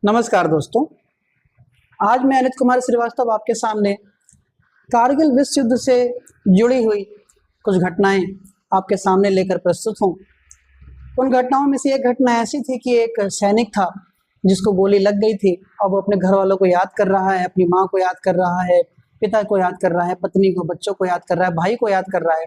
नमस्कार दोस्तों, आज मैं अनित कुमार श्रीवास्तव आपके सामने कारगिल विश्व युद्ध से जुड़ी हुई कुछ घटनाएं आपके सामने लेकर प्रस्तुत हूँ। उन घटनाओं में से एक घटना ऐसी थी कि एक सैनिक था जिसको गोली लग गई थी और वो अपने घर वालों को याद कर रहा है, अपनी माँ को याद कर रहा है, पिता को याद कर रहा है, पत्नी को, बच्चों को याद कर रहा है, भाई को याद कर रहा है।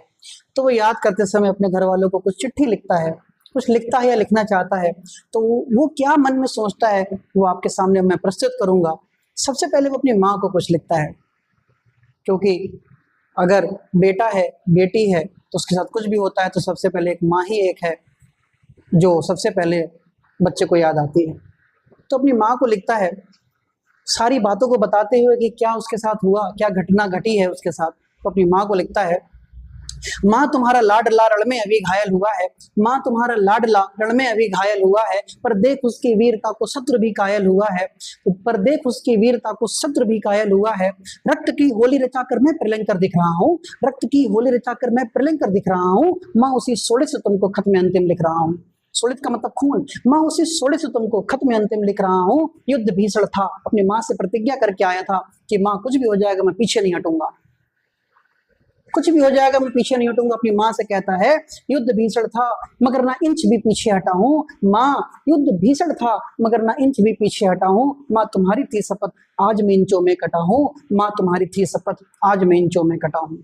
तो वो याद करते समय अपने घर वालों को कुछ चिट्ठी लिखता है, कुछ लिखता है या लिखना चाहता है। तो वो क्या मन में सोचता है वो आपके सामने मैं प्रस्तुत करूंगा। सबसे पहले वो अपनी माँ को कुछ लिखता है, क्योंकि अगर बेटा है, बेटी है तो उसके साथ कुछ भी होता है तो सबसे पहले एक माँ ही एक है जो सबसे पहले बच्चे को याद आती है। तो अपनी माँ को लिखता है, सारी बातों को बताते हुए कि क्या उसके साथ हुआ, क्या घटना घटी है उसके साथ। तो अपनी माँ को लिखता है, माँ तुम्हारा लाडला रण में अभी घायल हुआ है, माँ तुम्हारा लाडला रण में अभी घायल हुआ है, पर देख उसकी वीरता को शत्रु भी कायल हुआ है, पर देख उसकी वीरता को शत्रु भी कायल हुआ है। रक्त की होली रचाकर मैं प्रलयंकर दिख रहा हूँ, रक्त की होली रचाकर मैं प्रलयंकर दिख रहा हूँ। माँ उसी सोड़े से तुमको खत में अंतिम लिख रहा हूँ। सोड़ित का मतलब खून। माँ उसी सोड़े से तुमको खत में अंतिम लिख रहा हूँ। युद्ध भीषण था, अपनी माँ से प्रतिज्ञा करके आया था कि माँ कुछ भी हो जाएगा मैं पीछे नहीं हटूंगा, कुछ भी हो जाएगा मैं पीछे नहीं हटूंगा। अपनी माँ से कहता है, युद्ध भीषण था मगर ना इंच भी पीछे हटा हूँ। माँ युद्ध भीषण था मगर ना इंच भी पीछे हटा हूँ। माँ तुम्हारी थी शपथ आज मैं इंचों में कटा हूँ, माँ तुम्हारी थी शपथ आज मैं इंचों में कटा हूँ।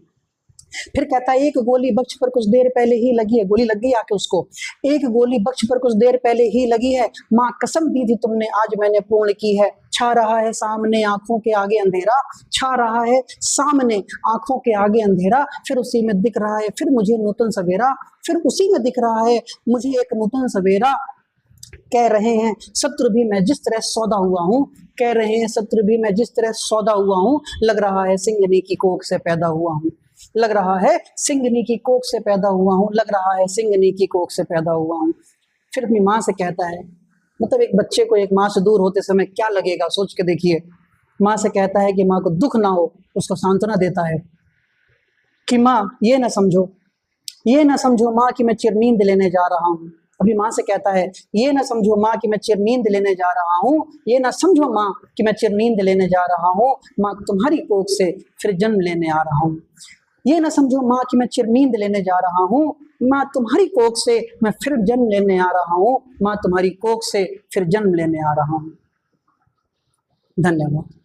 फिर कहता है, एक गोली बख्श पर कुछ देर पहले ही लगी है, गोली लग गई आके उसको, एक गोली बख्श पर कुछ देर पहले ही लगी है। माँ कसम दी थी तुमने आज मैंने पूर्ण की है। छा रहा है सामने आंखों के आगे अंधेरा, छा रहा है सामने आंखों के आगे अंधेरा, फिर उसी में दिख रहा है फिर मुझे नूतन सवेरा, फिर उसी में दिख रहा है मुझे एक नूतन सवेरा। कह रहे हैं शत्रु भी मैं जिस तरह सौदा हुआ हूँ, कह रहे हैं शत्रु भी मैं जिस तरह सौदा हुआ हूँ, लग रहा है सिंगनी की कोख से पैदा हुआ हूँ, लग रहा है सिंगनी की कोख से पैदा हुआ हूँ, लग रहा है सिंगनी की कोख से पैदा हुआ हूँ। फिर अपनी माँ से कहता है, मतलब एक बच्चे को एक माँ से दूर होते समय क्या लगेगा सोच के देखिए। माँ से कहता है कि माँ को दुख ना हो, उसको सांत्वना देता है कि माँ ये ना समझो, ये ना समझो माँ कि मैं चिरनींद लेने जा रहा हूँ। अभी माँ से कहता है, ये ना समझो माँ कि मैं चिरनींद लेने जा रहा हूँ, ये ना समझो माँ कि मैं चिरनींद लेने जा रहा हूँ, माँ तुम्हारी कोख से फिर जन्म लेने आ रहा हूँ। ये ना समझो माँ कि मैं चिरनींद लेने जा रहा हूँ, माँ तुम्हारी कोख से मैं फिर जन्म लेने आ रहा हूँ, माँ तुम्हारी कोख से फिर जन्म लेने आ रहा हूँ। धन्यवाद।